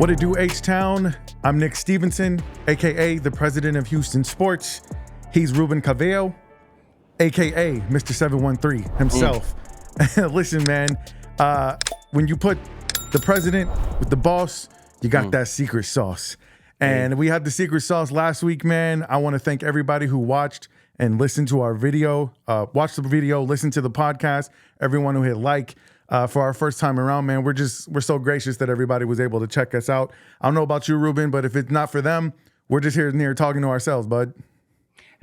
What it do, H-Town? I'm Nick Stevenson, a.k.a. the president of Houston Sports. He's Ruben Cabello, a.k.a. Mr. 713 himself. Listen, man, when you put the president with the boss, you got that secret sauce. And we had the secret sauce last week, man. I want to thank everybody who watched and listened to our video, watched the video, listened to the podcast, everyone who hit like. For our first time around, man, we're so gracious that everybody was able to check us out. I don't know about you, Ruben, but if it's not for them, we're just here talking to ourselves, bud.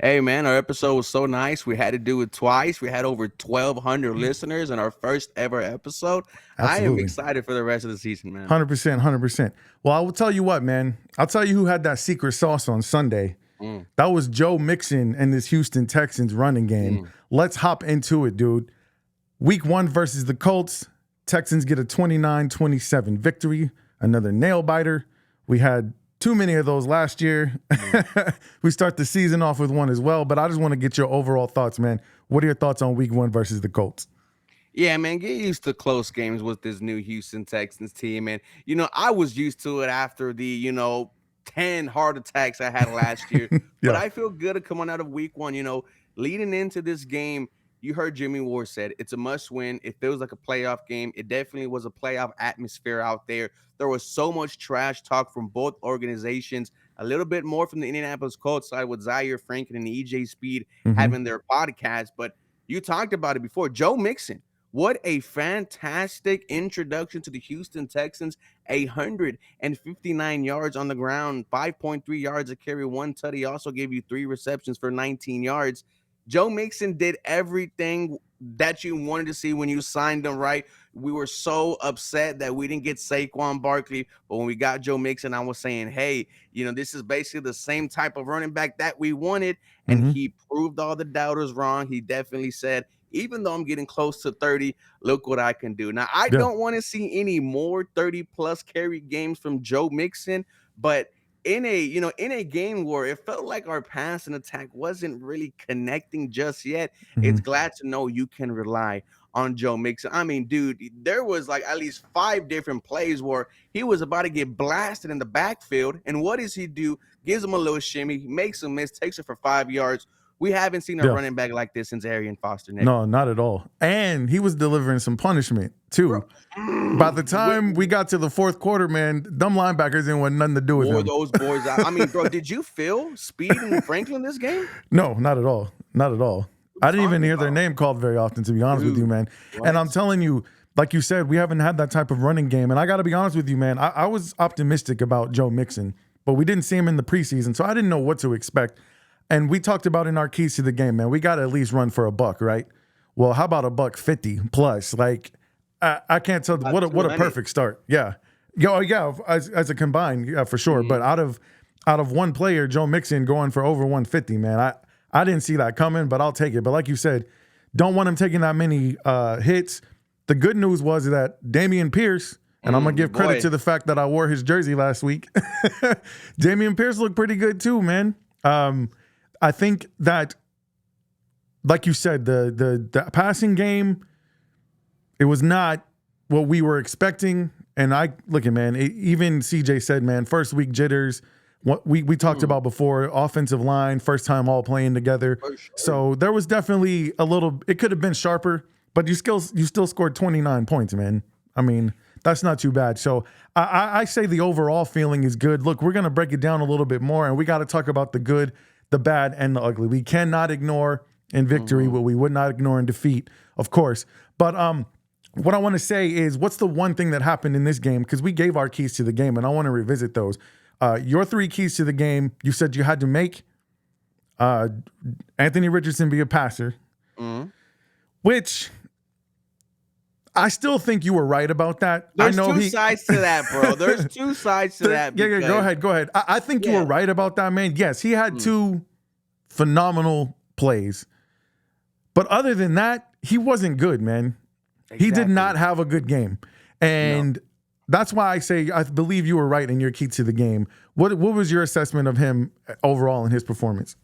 Hey, man, our episode was so nice. We had to do it twice. We had over 1,200 listeners in our first ever episode. Absolutely. I am excited for the rest of the season, man. 100%, 100%. Well, I will tell you what, man. I'll tell you who had that secret sauce on Sunday. That was Joe Mixon and this Houston Texans running game. Let's hop into it, dude. Week 1 versus the Colts. Texans get a 29-27 victory. Another nail biter. We had too many of those last year. We start the season off with one as well. But I just want to get your overall thoughts, man. What are your thoughts on Week 1 versus the Colts? Yeah, man, get used to close games with this new Houston Texans team. And, I was used to it after the, 10 heart attacks I had last year. But I feel good coming out of Week 1, leading into this game. You heard Jimmy Ward said it's a must win. It feels like a playoff game. It definitely was a playoff atmosphere out there. There was so much trash talk from both organizations, a little bit more from the Indianapolis Colts side with Zaire Franklin and EJ Speed having their podcast. But you talked about it before. Joe Mixon, what a fantastic introduction to the Houston Texans. 159 yards on the ground, 5.3 yards a carry, 1 tutty. He also gave you 3 receptions for 19 yards. Joe Mixon did everything that you wanted to see when you signed him, right? We were so upset that we didn't get Saquon Barkley, but when we got Joe Mixon, I was saying, hey, this is basically the same type of running back that we wanted, and he proved all the doubters wrong. He definitely said, even though I'm getting close to 30, look what I can do. Now, I don't want to see any more 30-plus carry games from Joe Mixon, but in a game where it felt like our passing attack wasn't really connecting just yet, it's glad to know you can rely on Joe Mixon. I mean, dude, there was like at least 5 different plays where he was about to get blasted in the backfield, and what does he do? Gives him a little shimmy, makes a miss, takes it for 5 yards. We haven't seen a running back like this since Arian Foster. Nick. No, not at all. And he was delivering some punishment, too. By the time we got to the fourth quarter, man, them linebackers didn't want nothing to do with him. Those boys out. I mean, bro, did you feel Speed and Franklin this game? No, not at all. Not at all. I didn't even hear their name called very often, to be honest with you, man. What? And I'm telling you, like you said, we haven't had that type of running game. And I got to be honest with you, man, I was optimistic about Joe Mixon, but we didn't see him in the preseason, so I didn't know what to expect. And we talked about in our keys to the game, man, we got to at least run for $100, right? Well, how about $150 plus? Like, I can't tell. What a perfect start. Yeah. As a combined, yeah, for sure. But out of one player, Joe Mixon going for over 150, man, I didn't see that coming, but I'll take it. But like you said, don't want him taking that many hits. The good news was that Dameon Pierce, and I'm going to give credit to the fact that I wore his jersey last week. Dameon Pierce looked pretty good too, man. I think that, like you said, the passing game, it was not what we were expecting. And even CJ said, man, first week jitters. What we talked about before, offensive line, first time all playing together. Sure. So there was definitely it could have been sharper, but you still scored 29 points, man. I mean, that's not too bad. So I say the overall feeling is good. Look, we're going to break it down a little bit more, and we got to talk about the good, the bad, and the ugly. We cannot ignore in victory what we would not ignore in defeat, of course. But what I want to say is, what's the one thing that happened in this game? Because we gave our keys to the game, and I want to revisit those. Your 3 keys to the game, you said you had to make Anthony Richardson be a passer, which I still think you were right about that. There's two sides to that, bro. There's 2 sides to that. Yeah, go ahead. I think you were right about that, man. Yes, he had 2 phenomenal plays. But other than that, he wasn't good, man. Exactly. He did not have a good game. And that's why I say I believe you were right in your key to the game. What was your assessment of him overall in his performance?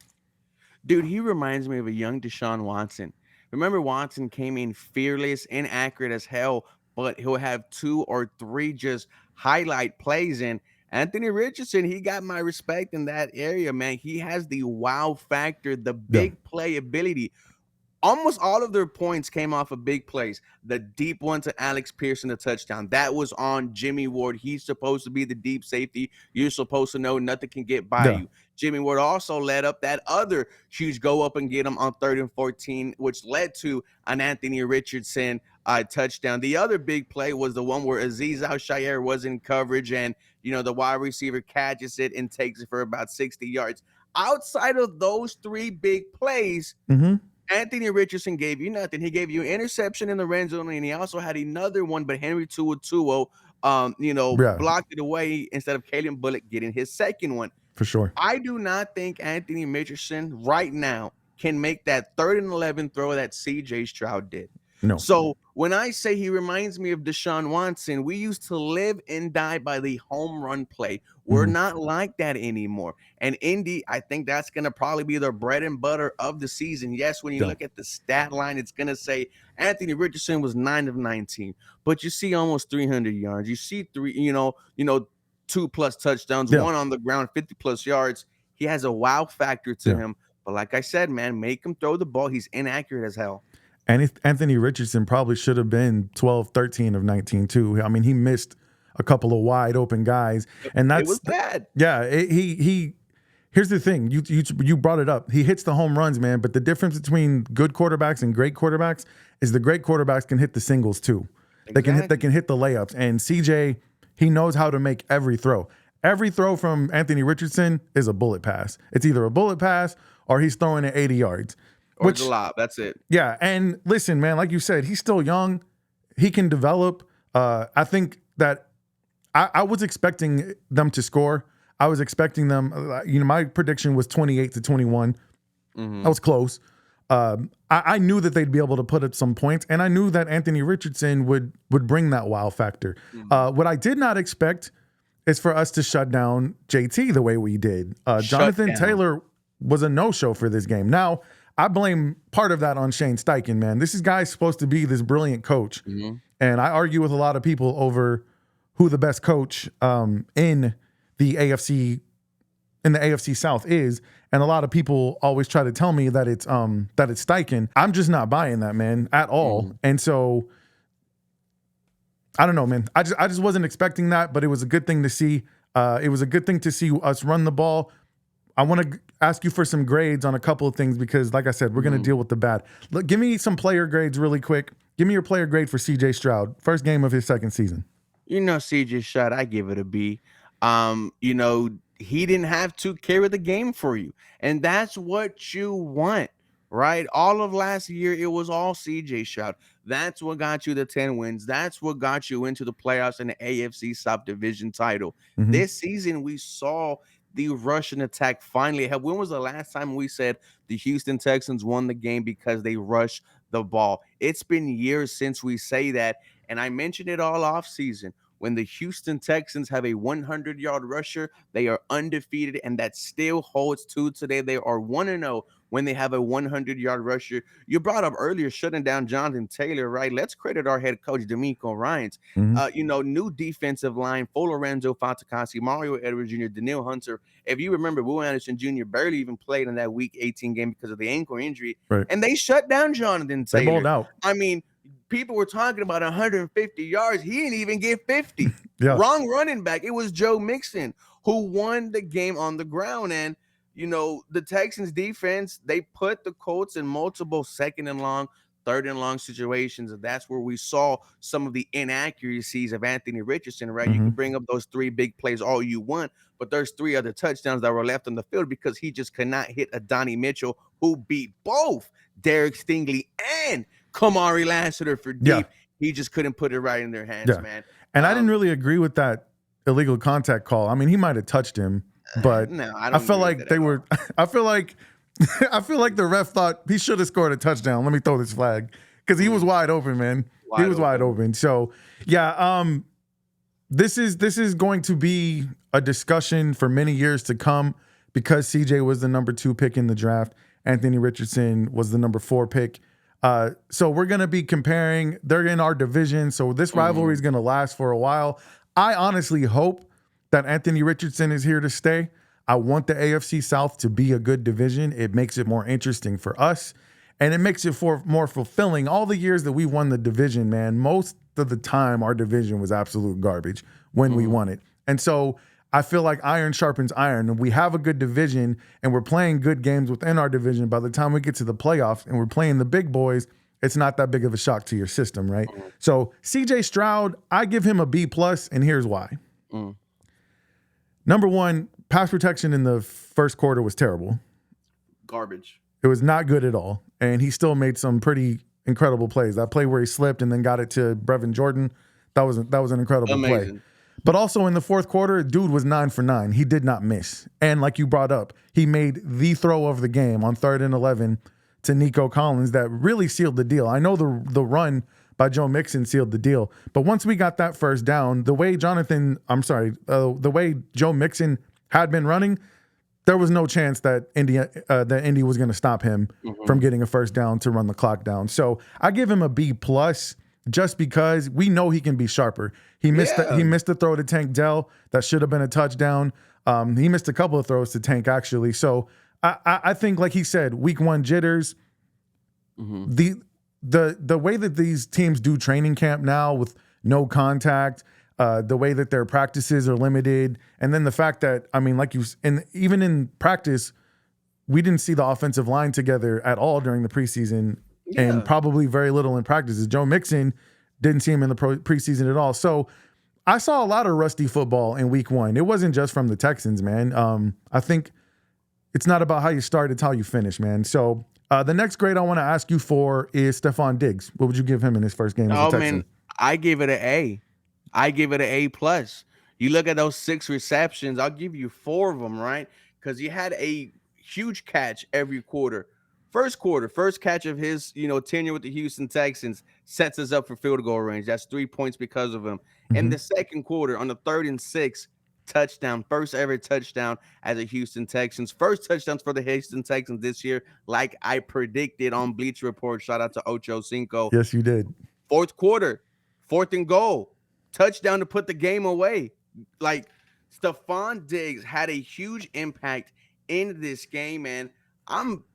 Dude, he reminds me of a young Deshaun Watson. Remember, Watson came in fearless, inaccurate as hell, but he'll have 2 or 3 just highlight plays. And Anthony Richardson, he got my respect in that area, man. He has the wow factor, the Yeah. big play ability. Almost all of their points came off of big plays. The deep one to Alex Pearson, the touchdown. That was on Jimmy Ward. He's supposed to be the deep safety. You're supposed to know nothing can get by Yeah. you. Jimmy Ward also led up that other huge go up and get him on 3rd and 14, which led to an Anthony Richardson touchdown. The other big play was the one where Azeez Al-Shaair was in coverage, and the wide receiver catches it and takes it for about 60 yards. Outside of those 3 big plays, Mm-hmm. Anthony Richardson gave you nothing. He gave you an interception in the red zone, and he also had another one, but Henry To'oTo'o, Yeah, blocked it away instead of Kalen Bullock getting his second one. for sure. I do not think Anthony Richardson right now can make that 3rd and 11 throw that C.J. Stroud did. No. So when I say he reminds me of Deshaun Watson, we used to live and die by the home run play. We're not like that anymore. And Indy, I think that's going to probably be their bread and butter of the season. Yes, when you look at the stat line, it's going to say Anthony Richardson was 9 of 19, but you see almost 300 yards. You see 2+ touchdowns, 1 on the ground, 50+ yards. He has a wow factor to him. But like I said, man, make him throw the ball. He's inaccurate as hell. And Anthony Richardson probably should have been 12, 13 of 19 too. I mean, he missed a couple of wide open guys, and it was bad. Yeah, he. Here's the thing: you brought it up. He hits the home runs, man. But the difference between good quarterbacks and great quarterbacks is the great quarterbacks can hit the singles too. Exactly. They can hit the layups. And CJ, he knows how to make every throw. Every throw from Anthony Richardson is a bullet pass. It's either a bullet pass or he's throwing it 80 yards. Or it's a lot. That's it. Yeah, and listen, man, like you said, he's still young. He can develop. I think that I was expecting them to score. I was expecting them. My prediction was 28-21. I was close. I knew that they'd be able to put up some points, and I knew that Anthony Richardson would bring that wow factor. What I did not expect is for us to shut down JT the way we did. Jonathan Taylor was a no-show for this game. Now, I blame part of that on Shane Steichen, man. This guy's supposed to be this brilliant coach. And I argue with a lot of people over who the best coach in the AFC South is. And a lot of people always try to tell me that it's Steichen. I'm just not buying that, man, at all. And so I don't know, man. I just wasn't expecting that, but it was a good thing to see. It was a good thing to see us run the ball. I want to ask you for some grades on a couple of things because, like I said, we're going to deal with the bad. Look, give me some player grades really quick. Give me your player grade for C.J. Stroud. First game of his second season. C.J. Stroud, I give it a B. He didn't have to carry the game for you. And that's what you want, right? All of last year, it was all C.J. Stroud. That's what got you the 10 wins. That's what got you into the playoffs and the AFC South Division title. This season, we saw the Russian attack finally. When was the last time we said the Houston Texans won the game because they rushed the ball? It's been years since we say that, and I mentioned it all off season. When the Houston Texans have a 100-yard rusher, they are undefeated, and that still holds true today. They are 1-0 when they have a 100-yard rusher. You brought up earlier shutting down Jonathan Taylor, right? Let's credit our head coach, D'Amico Ryans. New defensive line, Fo Lorenzo Fatukasi, Mario Edwards Jr., Daniil Hunter. If you remember, Will Anderson Jr. barely even played in that Week 18 game because of the ankle injury, and they shut down Jonathan Taylor. They balled out. I mean, people were talking about 150 yards. He didn't even get 50. Wrong running back. It was Joe Mixon who won the game on the ground. And, the Texans defense, they put the Colts in multiple 2nd and long, 3rd and long situations. And that's where we saw some of the inaccuracies of Anthony Richardson, right? You can bring up those 3 big plays all you want, but there's 3 other touchdowns that were left on the field because he just could not hit a Donnie Mitchell who beat both Derek Stingley and Kamari Lassiter for deep. He just couldn't put it right in their hands, man. And I didn't really agree with that illegal contact call. I mean, he might have touched him, but no, I felt like they were. I feel like the ref thought he should have scored a touchdown. Let me throw this flag because he was wide open, man. He was wide open. So this is going to be a discussion for many years to come because CJ was the number 2 pick in the draft. Anthony Richardson was the number 4 pick. So we're going to be comparing. They're in our division, so this rivalry is going to last for a while. I honestly hope that Anthony Richardson is here to stay. I want the AFC South to be a good division. It makes it more interesting for us, and it makes it more fulfilling. All the years that we won the division, man, most of the time our division was absolute garbage when we won it. And so I feel like iron sharpens iron, and we have a good division, and we're playing good games within our division. By the time we get to the playoffs and we're playing the big boys, it's not that big of a shock to your system, right? So CJ Stroud, I give him a B+, and here's why. Number one, pass protection in the first quarter was terrible. Garbage. It was not good at all. And he still made some pretty incredible plays. That play where he slipped and then got it to Brevin Jordan, that was an incredible play. But also in the fourth quarter, dude was 9 for 9. He did not miss. And like you brought up, he made the throw of the game on 3rd and 11 to Nico Collins that really sealed the deal. I know the run by Joe Mixon sealed the deal, but once we got that first down, the way Joe Mixon had been running, there was no chance that Indy was going to stop him from getting a first down to run the clock down. So I give him a B+ just because we know he can be sharper. He missed the throw to Tank Dell that should have been a touchdown. He missed a couple of throws to Tank actually. So I think, like he said, week 1 jitters. The way that these teams do training camp now with no contact, the way that their practices are limited, and then the fact that, I mean, even in practice, we didn't see the offensive line together at all during the preseason, and probably very little in practices. Joe Mixon didn't see him in the preseason at all. So I saw a lot of rusty football in week 1. It wasn't just from the Texans, man. I think it's not about how you start, it's how you finish, man. So the next grade I want to ask you for is Stephon Diggs. What would you give him in his first game as a Texan? Man, I give it an A. I give it an A+. You look at those 6 receptions, I'll give you 4 of them, right? Because you had a huge catch every quarter. First catch of his, tenure with the Houston Texans sets us up for field goal range. That's 3 points because of him. In the second quarter, on the 3rd and 6, touchdown, first ever touchdown as a Houston Texans. First touchdowns for the Houston Texans this year, like I predicted on Bleacher Report. Shout out to Ocho Cinco. Yes, you did. Fourth quarter, 4th and goal, touchdown to put the game away. Like, Stephon Diggs had a huge impact in this game, and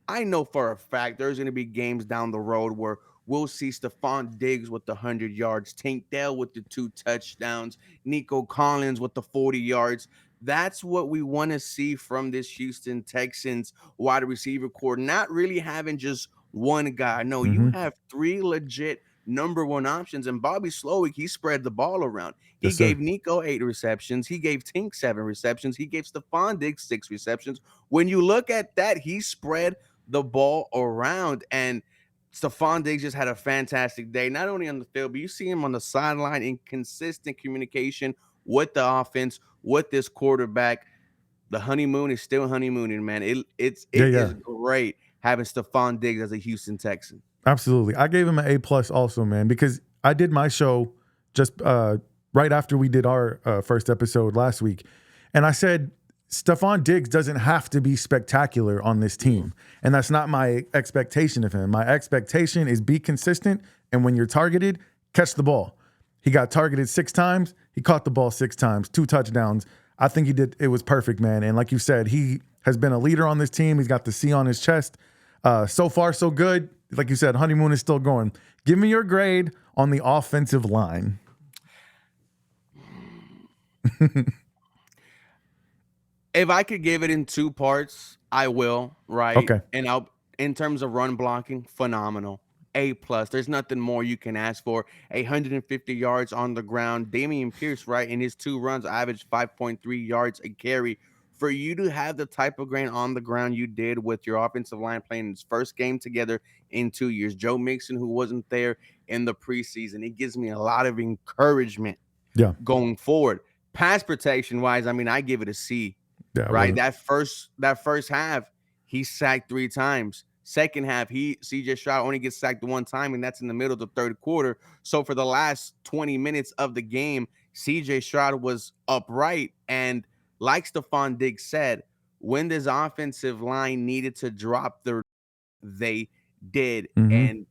I know for a fact there's going to be games down the road where we'll see Stephon Diggs with the 100 yards, Tank Dell with the 2 touchdowns, Nico Collins with the 40 yards. That's what we want to see from this Houston Texans wide receiver core, not really having just one guy. No, you have 3 legit number 1 options, and Bobby Slowick, he spread the ball around. He gave Nico 8 receptions. He gave Tink 7 receptions. He gave Stephon Diggs 6 receptions. When you look at that, he spread the ball around, and Stephon Diggs just had a fantastic day, not only on the field, but you see him on the sideline in consistent communication with the offense, with this quarterback. The honeymoon is still honeymooning, man. It is great having Stephon Diggs as a Houston Texan. Absolutely. I gave him an A+ also, man, because I did my show just right after we did our first episode last week. And I said, Stephon Diggs doesn't have to be spectacular on this team. And that's not my expectation of him. My expectation is be consistent. And when you're targeted, catch the ball. He got targeted 6 times. He caught the ball 6 times, 2 touchdowns. I think he did. It was perfect, man. And like you said, he has been a leader on this team. He's got the C on his chest. So far, so good. Like you said, honeymoon is still going. Give me your grade on the offensive line. If I could give it in 2 parts, I will, right? Okay. And in terms of run blocking, phenomenal. A+. There's nothing more you can ask for. 150 yards on the ground. Dameon Pierce, right, in his 2 runs, averaged 5.3 yards a carry. For you to have the type of grain on the ground you did with your offensive line playing his first game together in 2 years. Joe Mixon, who wasn't there in the preseason, it gives me a lot of encouragement going forward. Pass protection wise, I mean, I give it a C. Yeah, right. That first half, he sacked 3 times. Second half, CJ Stroud only gets sacked 1 time, and that's in the middle of the third quarter. So for the last 20 minutes of the game, CJ Stroud was upright. And like Stephon Diggs said, when this offensive line needed to drop they did. And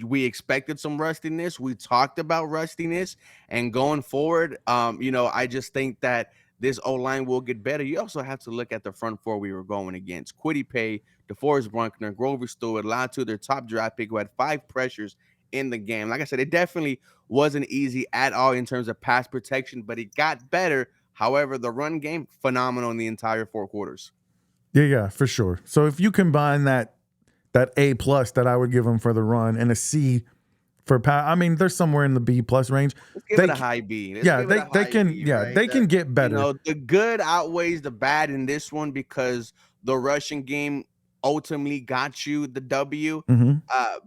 we expected some rustiness. We talked about rustiness, and going forward, I just think that this O line will get better. You also have to look at the front four we were going against: Quiddy Pay, DeForest Brunkner, Grover Stewart, Latu, their top draft pick, who had 5 pressures in the game. Like I said, it definitely wasn't easy at all in terms of pass protection, but it got better. However, the run game phenomenal in the entire 4 quarters. Yeah, for sure. So if you combine that A plus that I would give them for the run and a C for pass, I mean, they're somewhere in the B plus range. Let's give They it a high B. Let's yeah, give it a they high can B, right? they can get better. The good outweighs the bad in this one because the rushing game ultimately got you the W. Hmm.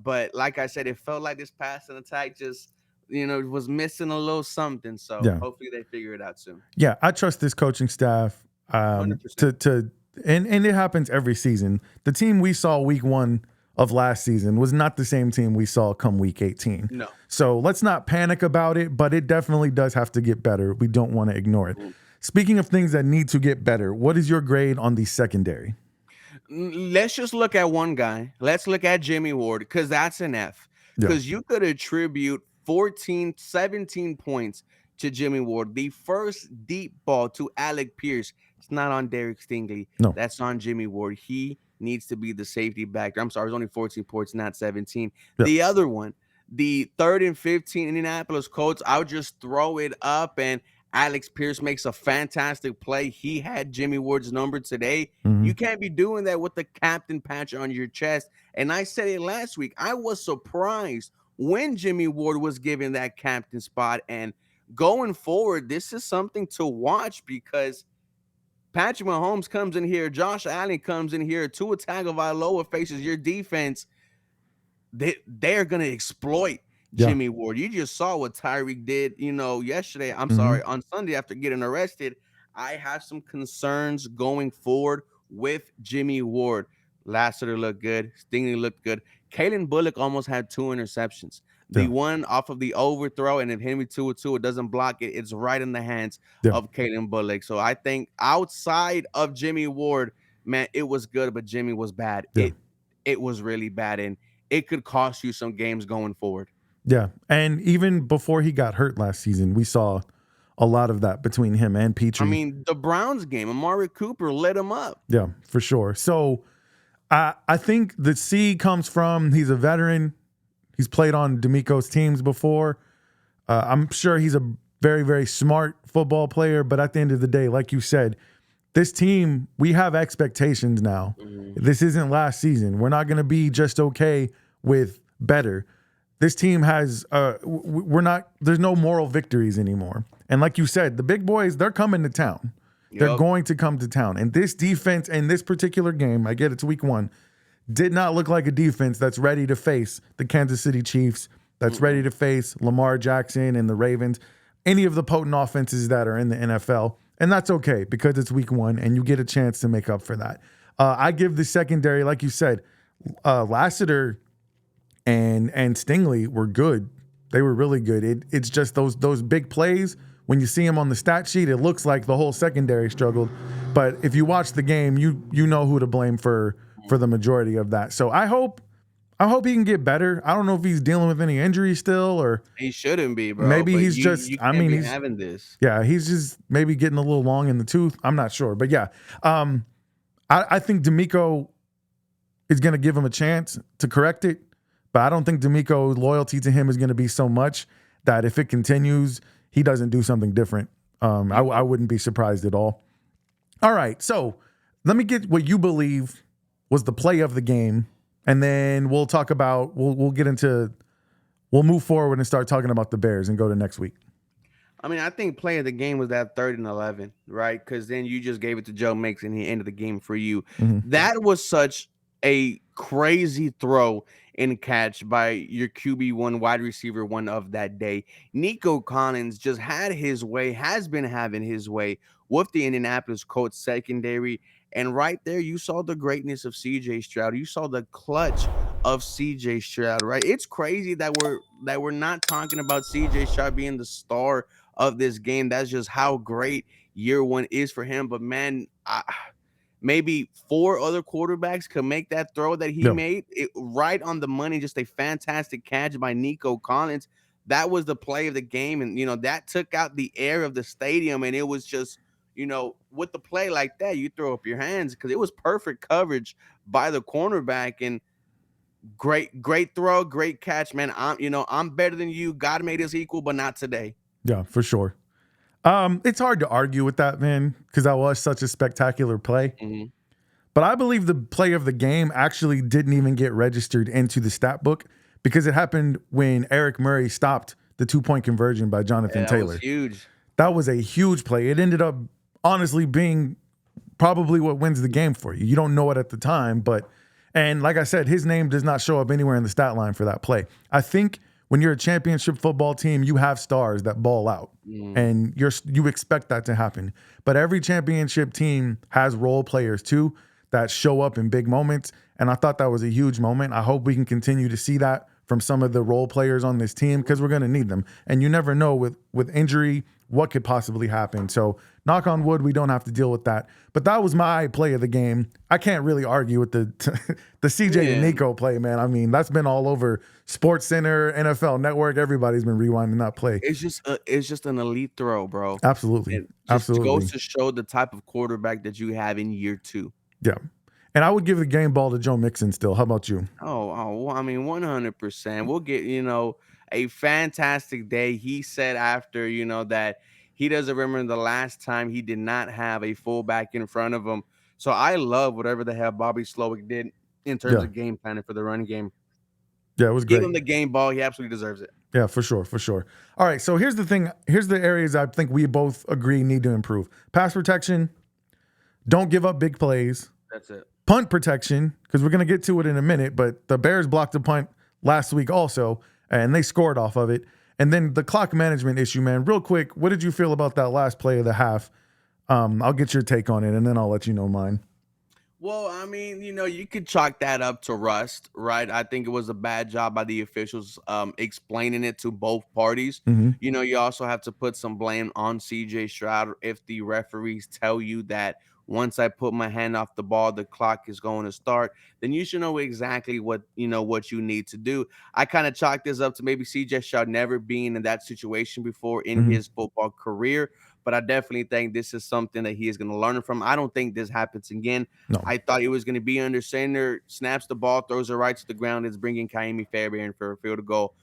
But like I said, it felt like this passing attack just, was missing a little something. So Yeah. hopefully they figure it out soon. Yeah, I trust this coaching staff 100%. to and it happens every season. The team we saw week 1 of last season was not the same team we saw come week 18. No. So let's not panic about it, but it definitely does have to get better. We don't want to ignore it. Speaking of things that need to get better, what is your grade on the secondary? Let's just look at one guy. Let's look at Jimmy Ward, because that's an F. Yeah. Because you could attribute 14, 17 points to Jimmy Ward. The first deep ball to Alec Pierce, it's not on Derek Stingley. No. That's on Jimmy Ward. He needs to be the safety back. I'm sorry, it's only 14 points, not 17. Yeah. The other one, the 3rd and 15 Indianapolis Colts, I'll just throw it up, and Alex Pierce makes a fantastic play. He had Jimmy Ward's number today. Mhm. You can't be doing that with the captain patch on your chest. And I said it last week. I was surprised when Jimmy Ward was given that captain spot. And going forward, this is something to watch, because Patrick Mahomes comes in here, Josh Allen comes in here, Tua Tagovailoa faces your defense. They're going to exploit Jimmy Ward. You just saw what Tyreek did, yesterday. I'm sorry, on Sunday after getting arrested. I have some concerns going forward with Jimmy Ward. Lassiter looked good. Stingley looked good. Kalen Bullock almost had 2 interceptions. The one off of the overthrow, and if Henry Tua doesn't block it, it's right in the hands of Kalen Bullock. So I think outside of Jimmy Ward, man, it was good, but Jimmy was bad. It was really bad, and it could cost you some games going forward. Yeah. And even before he got hurt last season, we saw a lot of that between him and Petrie. I mean, the Browns game, Amari Cooper lit him up. Yeah, for sure. So I think the C comes from he's a veteran. He's played on D'Amico's teams before. I'm sure he's a very, very smart football player. But at the end of the day, like you said, this team, we have expectations now. This isn't last season. We're not going to be just okay with better. This team has, there's no moral victories anymore. And like you said, the big boys, they're coming to town. They're going to come to town. And this defense in this particular game, I get it's week 1, did not look like a defense that's ready to face the Kansas City Chiefs, that's ready to face Lamar Jackson and the Ravens, any of the potent offenses that are in the NFL. And that's okay, because it's week 1 and you get a chance to make up for that. I give the secondary, like you said, Lassiter and Stingley were good. They were really good. It's just those big plays. When you see them on the stat sheet, it looks like the whole secondary struggled. But if you watch the game, you know who to blame for the majority of that. So I hope he can get better. I don't know if he's dealing with any injuries still, or he shouldn't be, bro. Maybe but he's just. You I can't mean, be he's having this. Yeah, he's just maybe getting a little long in the tooth. I'm not sure, but yeah, I think D'Amico is going to give him a chance to correct it. But I don't think D'Amico's loyalty to him is going to be so much that if it continues, he doesn't do something different. I wouldn't be surprised at all. All right, so let me get what you believe was the play of the game, and then we'll talk about we'll move forward and start talking about the Bears and go to next week. I mean, I think play of the game was that 3rd and 11, right? Because then you just gave it to Joe Mixon and he ended the game for you. That was such a crazy throw and catch by your QB1 wide receiver 1 of that day. Nico Collins just had his way, has been having his way with the Indianapolis Colts secondary. And right there, you saw the greatness of CJ Stroud. You saw the clutch of CJ Stroud, right? It's crazy that we're not talking about CJ Stroud being the star of this game. That's just how great year 1 is for him. But man, maybe 4 other quarterbacks could make that throw that he Yeah. made. Right on the money, just a fantastic catch by Nico Collins. That was the play of the game, and that took out the air of the stadium, and it was just, with the play like that, you throw up your hands because it was perfect coverage by the cornerback. And great throw, great catch, man. I'm better than you. God made us equal, but not today. Yeah, for sure. It's hard to argue with that, man, because that was such a spectacular play. Mm-hmm. But I believe the play of the game actually didn't even get registered into the stat book because it happened when Eric Murray stopped the 2-point conversion by Jonathan Taylor. That was huge. That was a huge play. It ended up honestly being probably what wins the game for you. You don't know it at the time, and like I said, his name does not show up anywhere in the stat line for that play. I think when you're a championship football team, you have stars that ball out, and you expect that to happen. But every championship team has role players too that show up in big moments, and I thought that was a huge moment. I hope we can continue to see that from some of the role players on this team because we're going to need them. And you never know with injury what could possibly happen. So knock on wood, we don't have to deal with that. But that was my play of the game. I can't really argue with the CJ and Nico play, man. I mean, that's been all over Sports Center, NFL Network. Everybody's been rewinding that play. It's just an elite throw, bro. Absolutely. It just Absolutely. goes to show the type of quarterback that you have in year 2. Yeah. And I would give the game ball to Joe Mixon still. How about you? Oh, I mean, 100%. We'll get, a fantastic day. He said after, that he doesn't remember the last time he did not have a fullback in front of him. So I love whatever the hell Bobby Slowick did in terms of game planning for the run game. Yeah, it was great. Give him the game ball. He absolutely deserves it. Yeah, for sure, for sure. All right, so here's the thing. Here's the areas I think we both agree need to improve. Pass protection. Don't give up big plays. That's it. Punt protection, because we're going to get to it in a minute, but the Bears blocked a punt last week also, and they scored off of it. And then the clock management issue, man. Real quick, what did you feel about that last play of the half? I'll get your take on it, and then I'll let you know mine. Well, I mean, you could chalk that up to rust, right? I think it was a bad job by the officials explaining it to both parties. Mm-hmm. You also have to put some blame on CJ Stroud if the referees tell you that once I put my hand off the ball, the clock is going to start, then you should know exactly what you need to do. I kind of chalk this up to maybe CJ Stroud never being in that situation before in his football career. But I definitely think this is something that he is going to learn from. I don't think this happens again. No. I thought it was going to be under center, snaps the ball, throws it right to the ground. It's bringing Kaimi Fairbairn for a field goal.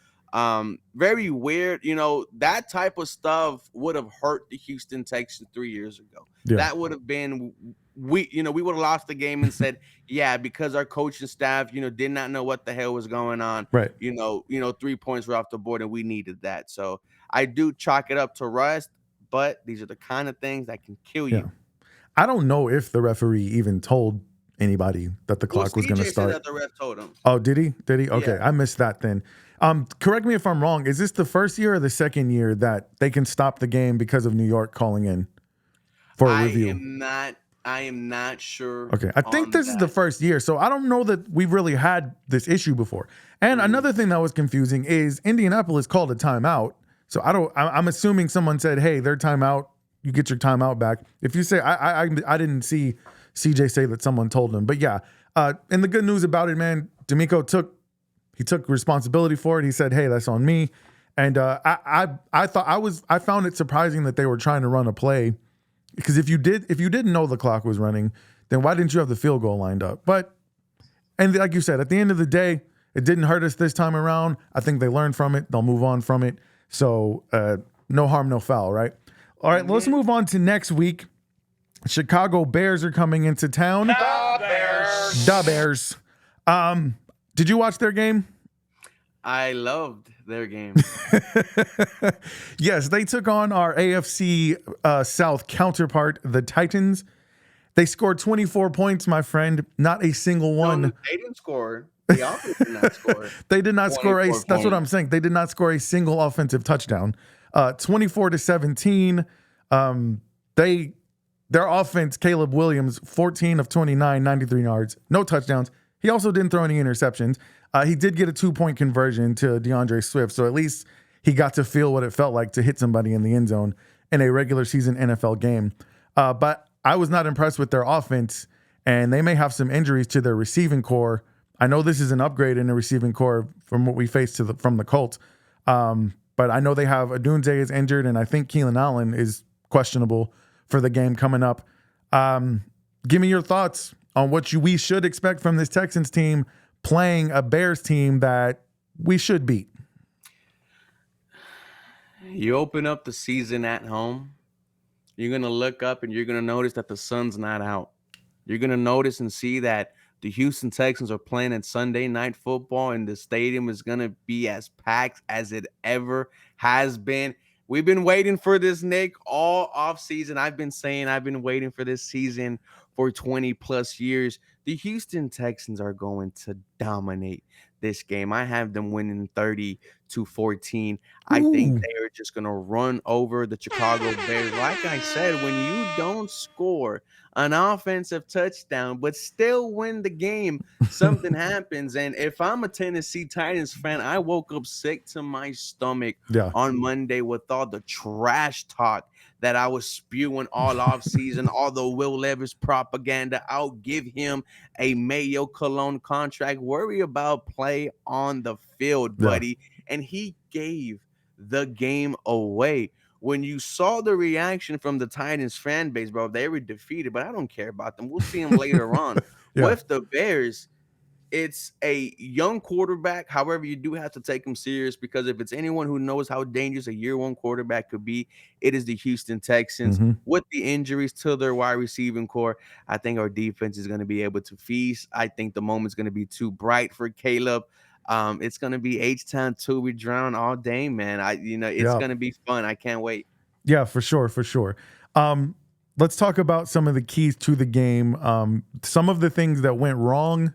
Very weird. That type of stuff would have hurt the Houston Texans 3 years ago. Yeah. That would have been we would have lost the game and said, yeah, because our coaching staff, did not know what the hell was going on. Right. 3 points were off the board and we needed that. So I do chalk it up to rust, but these are the kind of things that can kill you. Yeah. I don't know if the referee even told anybody that the clock was going to start. Said that the ref told him. Oh, did he? Okay, yeah. I missed that then. Correct me if I'm wrong. Is this the first year or the second year that they can stop the game because of New York calling in for a review? I am not sure. Okay, I think this is the first year, so I don't know that we've really had this issue before. And another thing that was confusing is Indianapolis called a timeout. So I'm assuming someone said, "Hey, their timeout. You get your timeout back." If you say, I didn't see CJ say that someone told him, but yeah. And the good news about it, man, D'Amico took responsibility for it. He said, "Hey, that's on me." And I found it surprising that they were trying to run a play, because if you didn't know the clock was running, then why didn't you have the field goal lined up? And like you said, at the end of the day, it didn't hurt us this time around. I think they learned from it. They'll move on from it. So no harm, no foul, right? All right, let's move on to next week. Chicago Bears are coming into town. The Bears. Did you watch their game? I loved their game. Yes, they took on our AFC South counterpart, the Titans. They scored 24 points, my friend. Not a single one. No, they didn't score. The offense did not score. They did not score that's what I'm saying. They did not score a single offensive touchdown. 24-17. Their offense, Caleb Williams, 14 of 29, 93 yards, no touchdowns. He also didn't throw any interceptions. He did get a 2-point conversion to DeAndre Swift, so at least he got to feel what it felt like to hit somebody in the end zone in a regular season NFL game. But I was not impressed with their offense. and they may have some injuries to their receiving core. I know this is an upgrade in the receiving core from what we faced from the Colts. But I know they have Adunze is injured, and I think Keelan Allen is questionable for the game coming up. Give me your thoughts on what we should expect from this Texans team playing a Bears team that we should beat. You open up the season at home, you're going to look up and you're going to notice that the sun's not out. You're going to notice and see that the Houston Texans are playing at Sunday Night Football, and the stadium is going to be as packed as it ever has been. We've been waiting for this, Nick, all offseason. I've been waiting for this season for 20 plus years. The Houston Texans are going to dominate this game. I have them winning 30-14. I think they are just going to run over the Chicago Bears. Like I said, when you don't score an offensive touchdown but still win the game, something happens. And if I'm a Tennessee Titans fan, I woke up sick to my stomach on Monday with all the trash talk that I was spewing all off season, all the Will Levis propaganda. I'll give him a Mayo Cologne contract. Worry about play on the field, buddy. And he gave the game away. When you saw the reaction from the Titans fan base, bro, they were defeated, but I don't care about them. We'll see them later on. With the Bears, it's a young quarterback. However, you do have to take him serious, because if it's anyone who knows how dangerous a year one quarterback could be, it is the Houston Texans. With the injuries to their wide receiving core, I think our defense is going to be able to feast. I think the moment's going to be too bright for Caleb. It's going to be H-Town 2. We drown all day, man. It's going to be fun. I can't wait. Yeah, for sure. Let's talk about some of the keys to the game. Some of the things that went wrong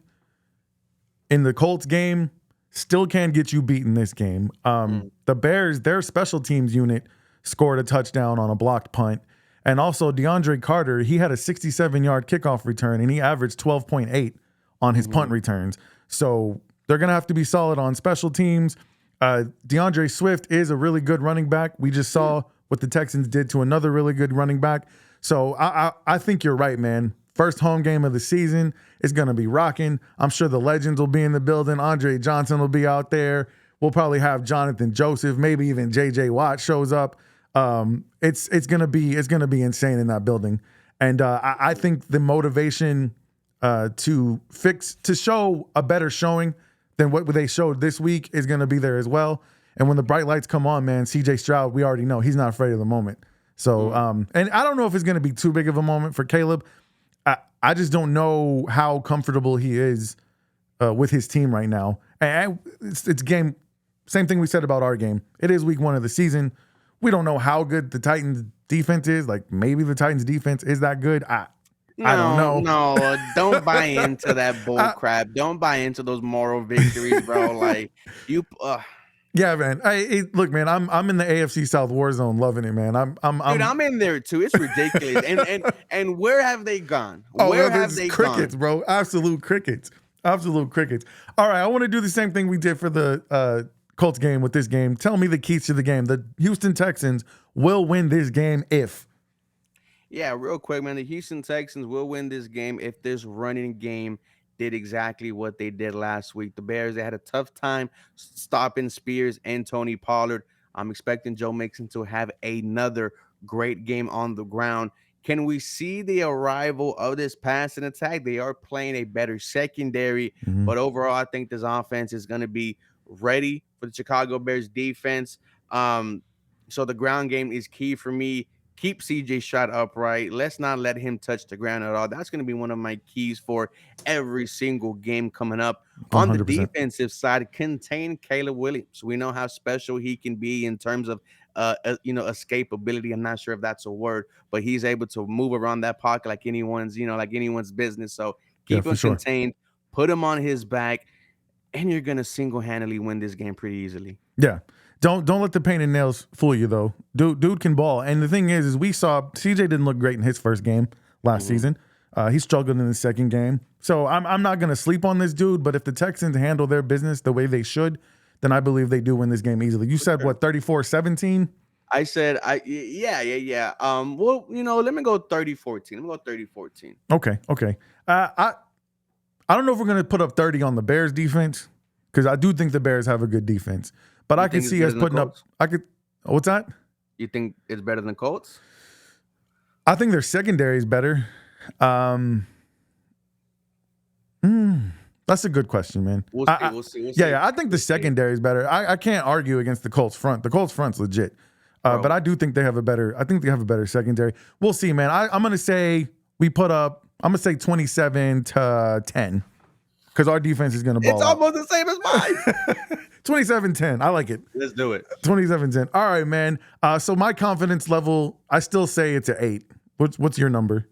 in the Colts game still can get you beat in this game. The Bears, their special teams unit scored a touchdown on a blocked punt. And also DeAndre Carter, he had a 67-yard kickoff return, and he averaged 12.8 on his punt returns. So they're going to have to be solid on special teams. DeAndre Swift is a really good running back. We just saw what the Texans did to another really good running back. So I think you're right, man. First home game of the season is going to be rocking. I'm sure the legends will be in the building. Andre Johnson will be out there. We'll probably have Jonathan Joseph, maybe even J.J. Watt shows up. It's going to be insane in that building. And I think the motivation to show a better showing than what they showed this week is going to be there as well. And when the bright lights come on, man, C.J. Stroud, we already know he's not afraid of the moment. So, and I don't know if it's going to be too big of a moment for Caleb. I just don't know how comfortable he is with his team right now. And it's game. Same thing we said about our game. It is week 1 of the season. We don't know how good the Titans defense is. Like, maybe the Titans defense is that good. I don't know. No, don't buy into that bull crap. Don't buy into those moral victories, bro. Like you. Yeah, man. Look, man. I'm in the AFC South war zone, loving it, man. I'm in there too. It's ridiculous. and where have they gone? Where have they crickets, gone? Bro? Absolute crickets. All right, I want to do the same thing we did for the Colts game with this game. Tell me the keys to the game. The Houston Texans will win this game if. Yeah, real quick, man. The Houston Texans will win this game if this running game did exactly what they did last week. The Bears, they had a tough time stopping Spears and Tony Pollard. I'm expecting Joe Mixon to have another great game on the ground. Can we see the arrival of this passing attack? They are playing a better secondary, but overall, I think this offense is going to be ready for the Chicago Bears defense. So the ground game is key for me. Keep CJ Stroud upright. Let's not let him touch the ground at all. That's going to be one of my keys for every single game coming up. 100%. On the defensive side, contain Caleb Williams. We know how special he can be in terms of escapability. I'm not sure if that's a word, but he's able to move around that pocket like anyone's business. So keep him contained, put him on his back, and you're going to single-handedly win this game pretty easily. Yeah. Don't let the paint and nails fool you, though. Dude can ball. And the thing is we saw CJ didn't look great in his first game last season. He struggled in the second game. So I'm not going to sleep on this dude, but if the Texans handle their business the way they should, then I believe they do win this game easily. You said, what, 34-17? I said, yeah. Well, let me go 30-14. Let me go 30-14. Okay. I don't know if we're gonna put up 30 on the Bears defense because I do think the Bears have a good defense, but I can see us putting up. What's that? You think it's better than Colts? I think their secondary is better. That's a good question, man. We'll see. Yeah. I think the secondary is better. I can't argue against the Colts front. The Colts front's legit. But I do think they have a better secondary. We'll see, man. I'm gonna say we put up. I'm gonna say 27-10 because our defense is gonna ball. It's almost the same as mine. 27-10. I like it. Let's do it. 27-10. All right, man. So my confidence level, I still say it's an 8. What's your number?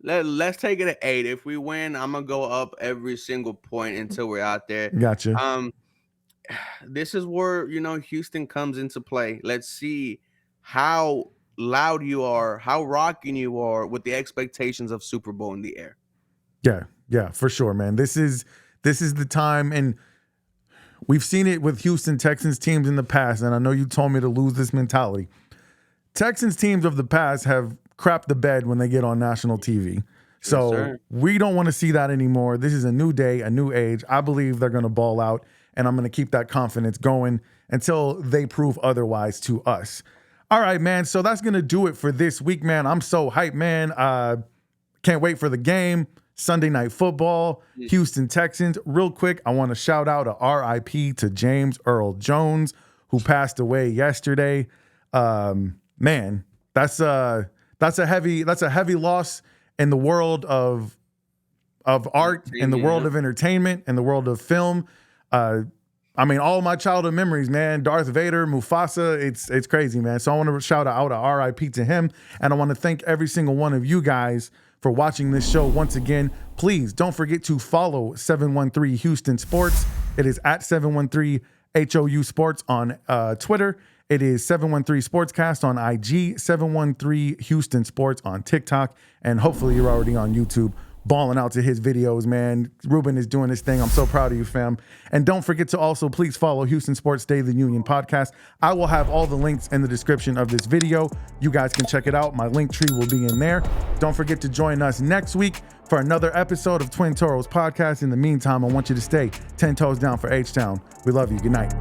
Let's take it at 8. If we win, I'm gonna go up every single point until we're out there. Gotcha. This is where Houston comes into play. Let's see how loud you are, how rocking you are with the expectations of Super Bowl in the air. Yeah, for sure, man. This is the time, and we've seen it with Houston Texans teams in the past, and I know you told me to lose this mentality. Texans teams of the past have crapped the bed when they get on national TV. So we don't want to see that anymore. This is a new day, a new age. I believe they're going to ball out, and I'm going to keep that confidence going until they prove otherwise to us. All right, man. So that's going to do it for this week, man. I'm so hyped, man. Can't wait for the game. Sunday Night Football, Houston Texans. Real quick, I want to shout out a RIP to James Earl Jones, who passed away yesterday. Man, that's a heavy loss in the world of art, in the world of entertainment, in the world of film. All my childhood memories, man. Darth Vader, Mufasa, it's crazy, man. So I want to shout out a RIP to him, and I want to thank every single one of you guys for watching this show once again. Please don't forget to follow 713 Houston Sports. It is at 713 HOU Sports on Twitter. It is 713 Sportscast on IG, 713 Houston Sports on TikTok, and hopefully you're already on YouTube balling out to his videos, man. Ruben is doing his thing. I'm so proud of you, fam. And don't forget to also please follow Houston Sports State of the Union podcast. I will have all the links in the description of this video. You guys can check it out. My link tree will be in there. Don't forget to join us next week for another episode of Twin Toros Podcast. In the meantime, I want you to stay 10 toes down for H-Town. We love you. Good night.